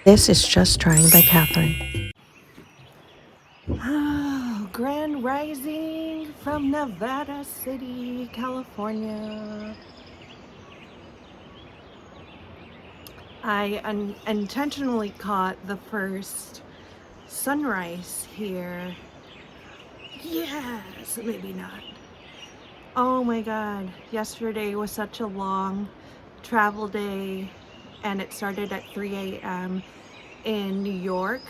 This is Just Trying by Catherine. Oh, Grand Rising from Nevada City, California. I intentionally caught the first sunrise here. Yes, maybe not. Oh my god, yesterday was such a long travel day, and it started at 3 a.m. in New York.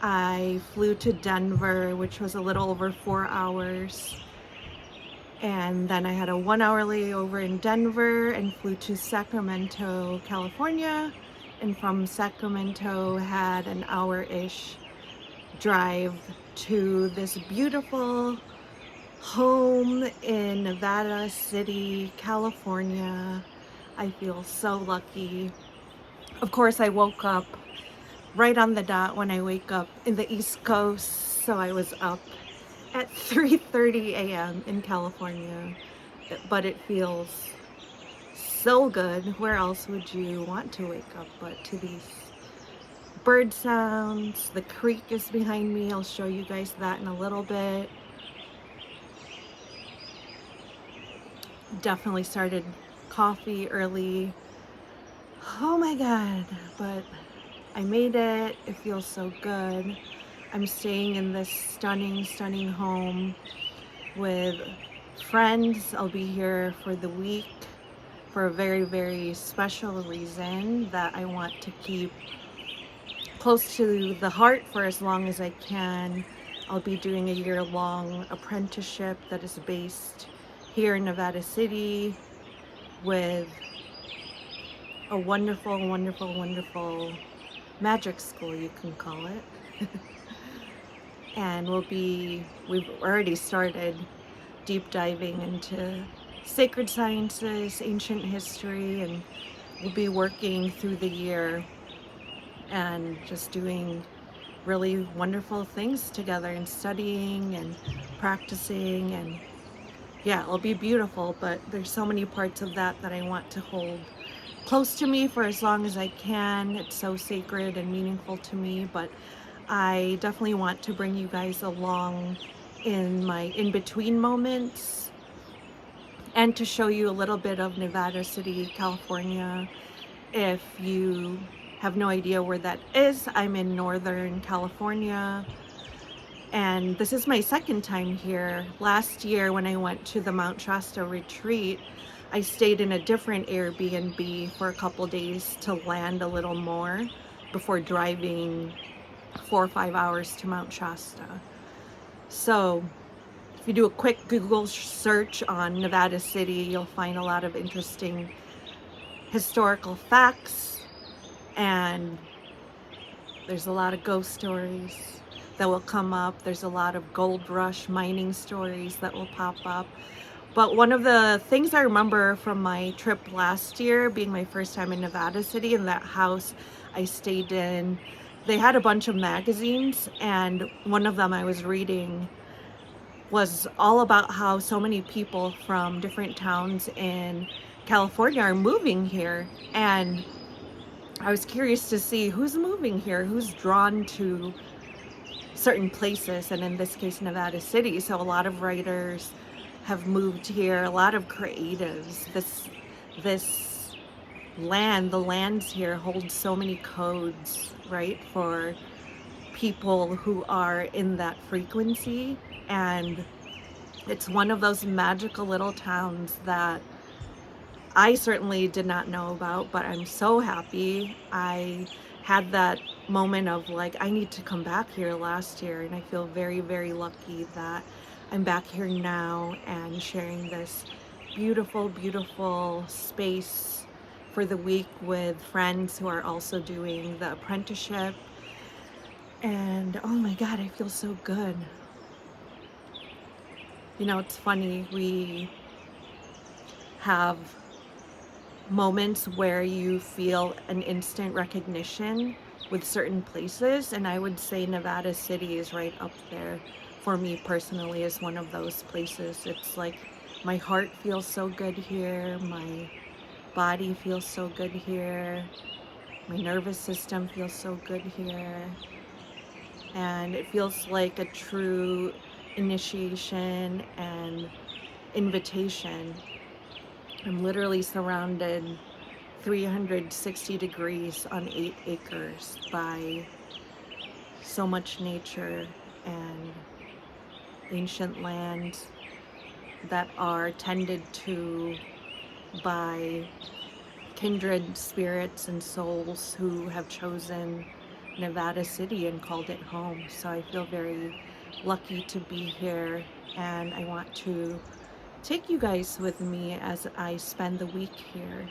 I flew to Denver, which was a little over 4 hours. And then I had a 1 hour layover in Denver and flew to Sacramento, California. And from Sacramento, had an hour-ish drive to this beautiful home in Nevada City, California. I feel so lucky. Of course, I woke up right on the dot when I wake up in the East Coast. So I was up at 3:30 a.m. in California, but it feels so good. Where else would you want to wake up but to these bird sounds? The creek is behind me. I'll show you guys that in a little bit. Definitely started coffee early. Oh my god, but I made it. It feels so good. I'm staying in this stunning home with friends. I'll be here for the week for a very special reason that I want to keep close to the heart for as long as I can. I'll be doing a year-long apprenticeship that is based here in Nevada City with a wonderful magic school, you can call it. And we've already started deep diving into sacred sciences, ancient history, and we'll be working through the year and just doing really wonderful things together and studying and practicing. And yeah, it'll be beautiful, but there's so many parts of that that I want to hold close to me for as long as I can. It's so sacred and meaningful to me, but I definitely want to bring you guys along in my in-between moments and to show you a little bit of Nevada City, California. If you have no idea where that is, I'm in Northern California, and this is my second time here. Last year when I went to the Mount Shasta retreat, I stayed in a different Airbnb for a couple days to land a little more before driving 4 or 5 hours to Mount Shasta. So if you do a quick Google search on Nevada City, you'll find a lot of interesting historical facts, and there's a lot of ghost stories that will come up. There's a lot of gold rush mining stories that will pop up. But one of the things I remember from my trip last year, being my first time in Nevada City, in that house I stayed in, they had a bunch of magazines, and one of them I was reading was all about how so many people from different towns in California are moving here. And I was curious to see who's moving here, who's drawn to certain places, and in this case Nevada City. So a lot of writers have moved here, a lot of creatives. This land, the lands here hold so many codes, right, for people who are in that frequency. And it's one of those magical little towns that I certainly did not know about, but I'm so happy. I had that moment of like, I need to come back here last year, and I feel very lucky that I'm back here now and sharing this beautiful space for the week with friends who are also doing the apprenticeship. And oh my god, I feel so good. You know, it's funny, we have moments where you feel an instant recognition with certain places, and I would say Nevada City is right up there for me personally as one of those places. It's like my heart feels so good here, my body feels so good here. My nervous system feels so good here. And it feels like a true initiation and invitation. I'm literally surrounded 360 degrees on 8 acres by so much nature and ancient lands that are tended to by kindred spirits and souls who have chosen Nevada City and called it home. So I feel very lucky to be here, and I want to take you guys with me as I spend the week here.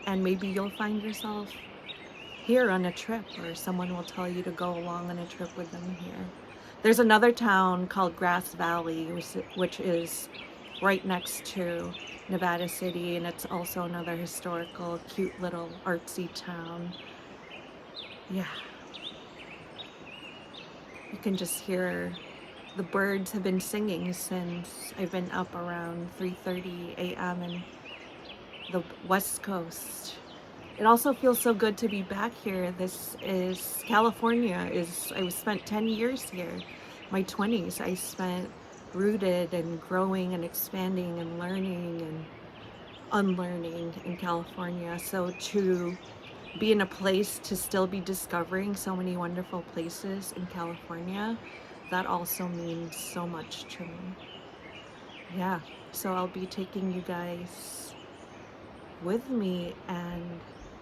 And maybe you'll find yourself here on a trip, or someone will tell you to go along on a trip with them here. There's another town called Grass Valley, which is right next to Nevada City, and it's also another historical, cute little artsy town. Yeah, you can just hear the birds have been singing since I've been up around 3:30 a.m. in the West Coast. It also feels so good to be back here. This is California. I spent 10 years here. My 20s I spent rooted and growing and expanding and learning and unlearning in California. So to be in a place to still be discovering so many wonderful places in California, that also means so much to me. Yeah, so I'll be taking you guys with me, and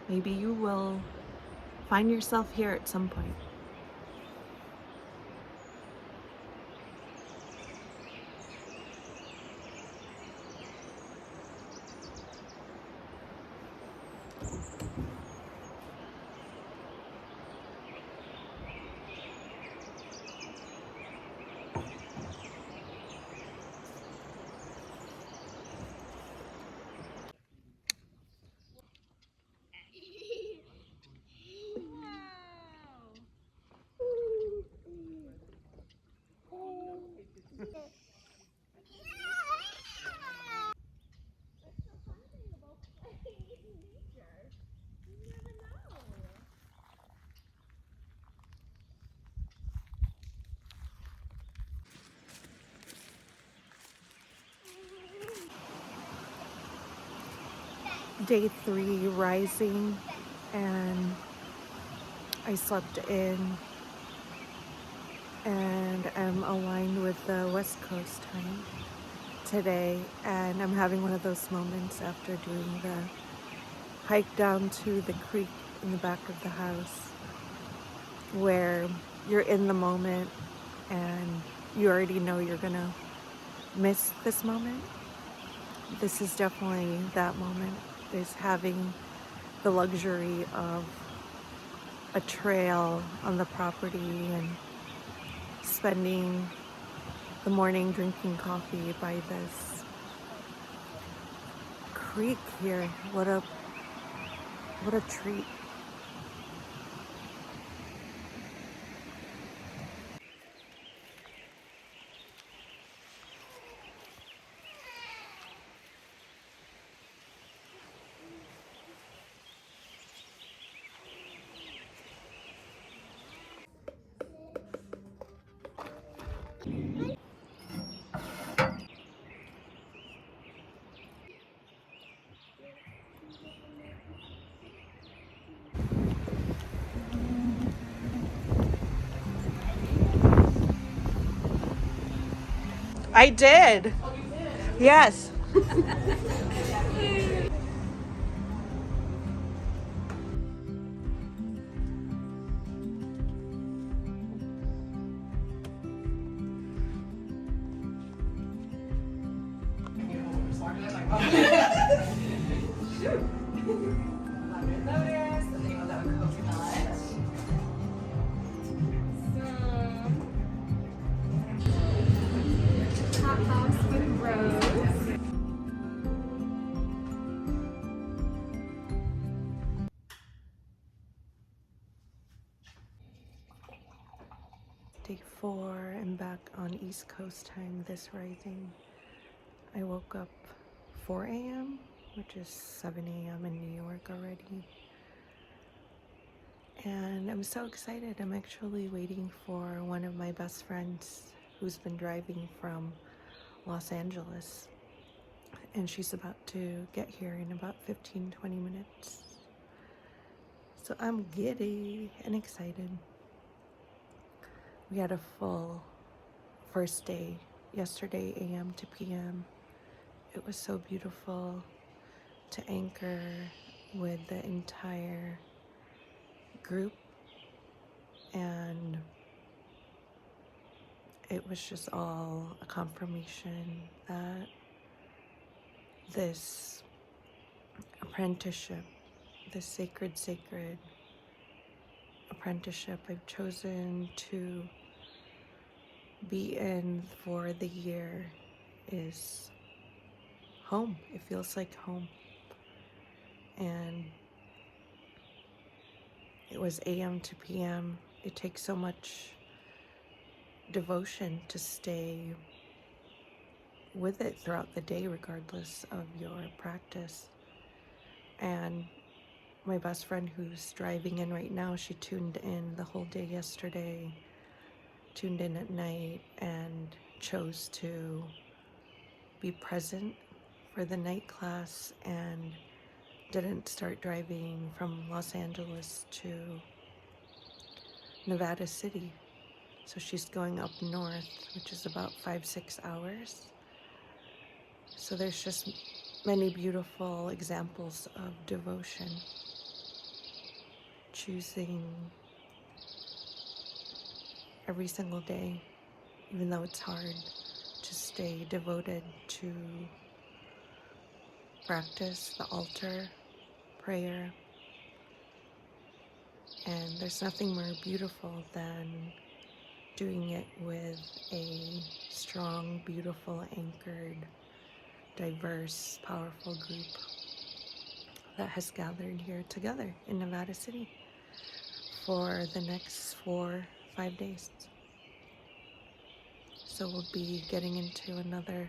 maybe you will find yourself here at some point. Day 3 rising, and I slept in and I'm aligned with the West Coast time today, and I'm having one of those moments after doing the hike down to the creek in the back of the house where you're in the moment and you already know you're gonna miss this moment. This is definitely that moment, is having the luxury of a trail on the property and spending the morning drinking coffee by this creek here. What a treat. I did. Yes. Day 4, I'm back on East Coast time this rising. I woke up 4 a.m., which is 7 a.m. in New York already. and I'm so excited. I'm actually waiting for one of my best friends who's been driving from Los Angeles, and she's about to get here in about 15-20 minutes. So I'm giddy and excited. We had a full first day yesterday, AM to PM. It was so beautiful to anchor with the entire group, and it was just all a confirmation that this apprenticeship, this sacred apprenticeship I've chosen to be in for the year is home. It feels like home. And it was AM to PM. It takes so much devotion to stay with it throughout the day, regardless of your practice. And my best friend who's driving in right now, she tuned in the whole day yesterday, tuned in at night, and chose to be present for the night class and didn't start driving from Los Angeles to Nevada City. So she's going up north, which is about 5-6 hours. So there's just many beautiful examples of devotion. Choosing every single day, even though it's hard, to stay devoted to practice, the altar, prayer. And there's nothing more beautiful than doing it with a strong, beautiful, anchored, diverse, powerful group that has gathered here together in Nevada City for the next 4-5 days. So we'll be getting into another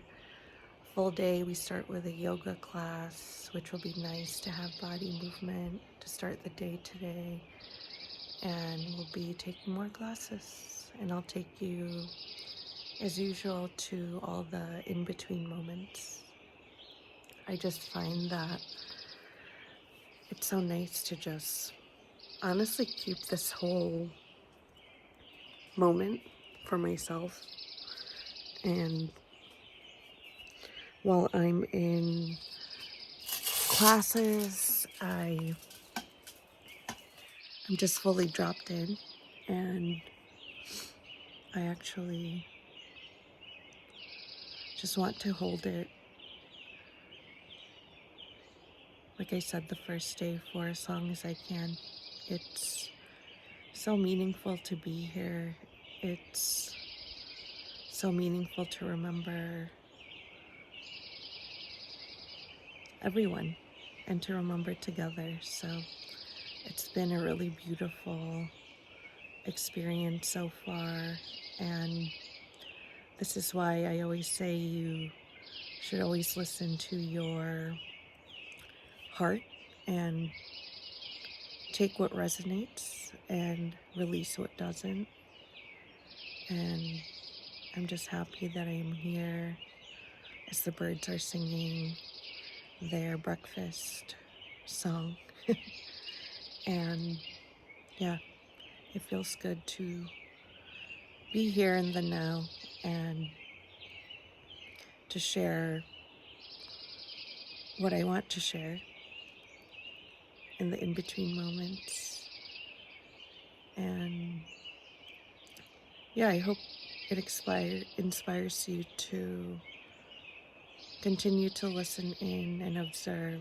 full day. We start with a yoga class, which will be nice to have body movement to start the day today. And we'll be taking more classes. And I'll take you, as usual, to all the in-between moments. I just find that it's so nice to just honestly keep this whole moment for myself. And while I'm in classes, I'm just fully dropped in, and I actually just want to hold it, like I said, the first day for as long as I can. It's so meaningful to be here. It's so meaningful to remember everyone and to remember together. So it's been a really beautiful experience so far, and this is why I always say you should always listen to your heart and take what resonates and release what doesn't. And I'm just happy that I am here as the birds are singing their breakfast song. And yeah, it feels good to be here in the now and to share what I want to share in the in-between moments. And yeah, I hope it inspires you to continue to listen in and observe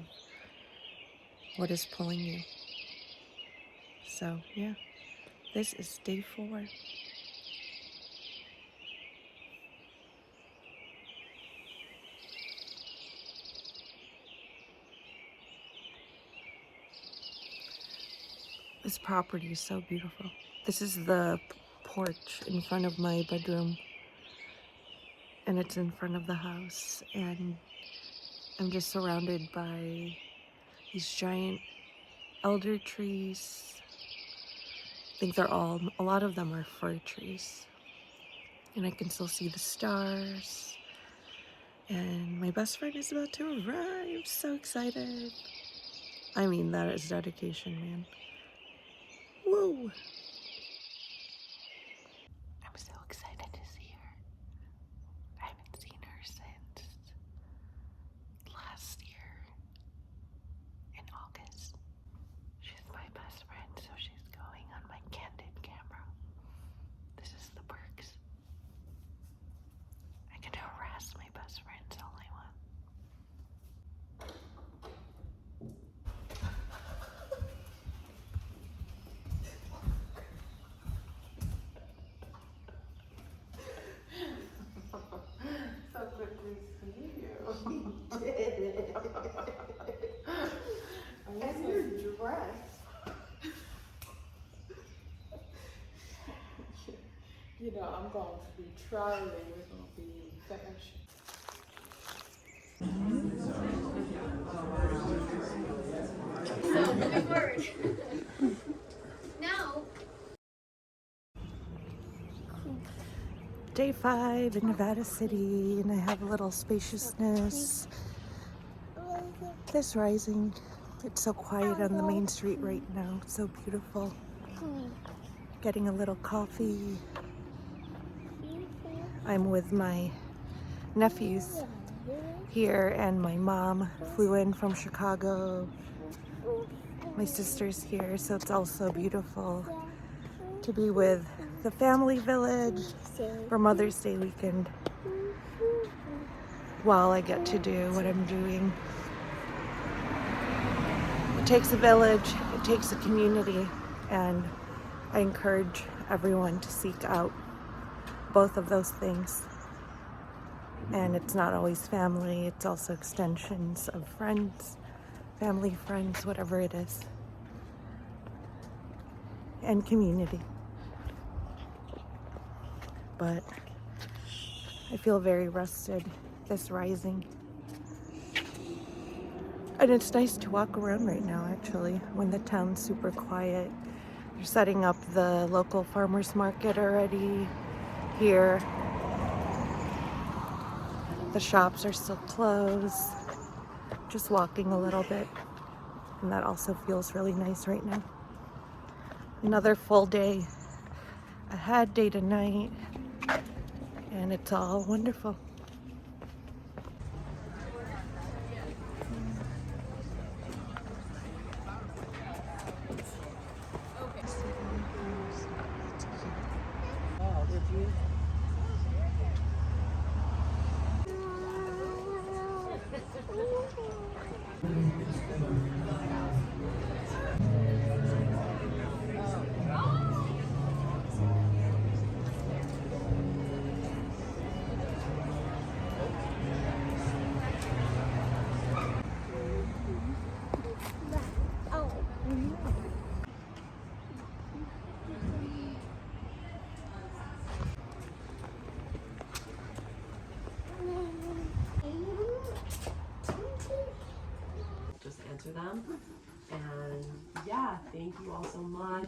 what is pulling you. So yeah, this is day 4. This property is so beautiful. This is the porch in front of my bedroom, and it's in front of the house, and I'm just surrounded by these giant elder trees Things are all, a lot of them are fir trees. And I can still see the stars. And my best friend is about to arrive. So excited. I mean, that is dedication, man. Woo! I'm so excited to see her. I haven't seen her since last year in August. She's my best friend, so she's going on my candid camera. This is the perks. I can harass my best friends all I want. So good to see you. And your dress. You know, I'm going to be traveling. We're going to be in fashion. So, moving forward. Now. Day 5 in Nevada City, and I have a little spaciousness. This rising, it's so quiet on the main street right now. It's so beautiful. Getting a little coffee. I'm with my nephews here, and my mom flew in from Chicago. My sister's here, so it's also beautiful to be with the family village for Mother's Day weekend while I get to do what I'm doing. It takes a village, it takes a community, and I encourage everyone to seek out both of those things. And it's not always family, it's also extensions of friends, family, friends, whatever it is, and community. But I feel very rested this rising. And it's nice to walk around right now, actually, when the town's super quiet. They're setting up the local farmers market already here. The shops are still closed. Just walking a little bit. And that also feels really nice right now. Another full day ahead, day to night. And it's all wonderful. Just answer them. And yeah, thank you all so much.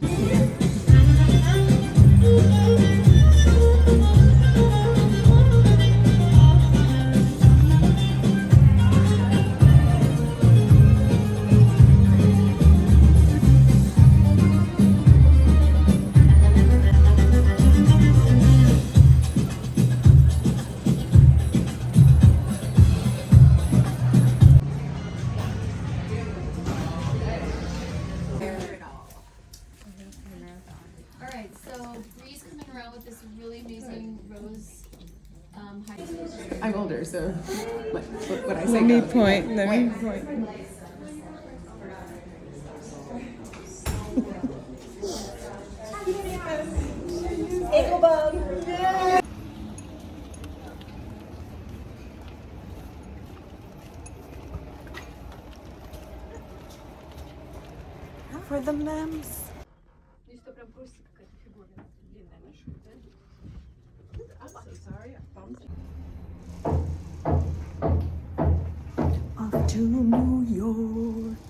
Alright, so Bree's coming around with this really amazing rose I'm older, so what I say. Let me point. For the memes. I'm so sorry, I bumped you. Off to New York.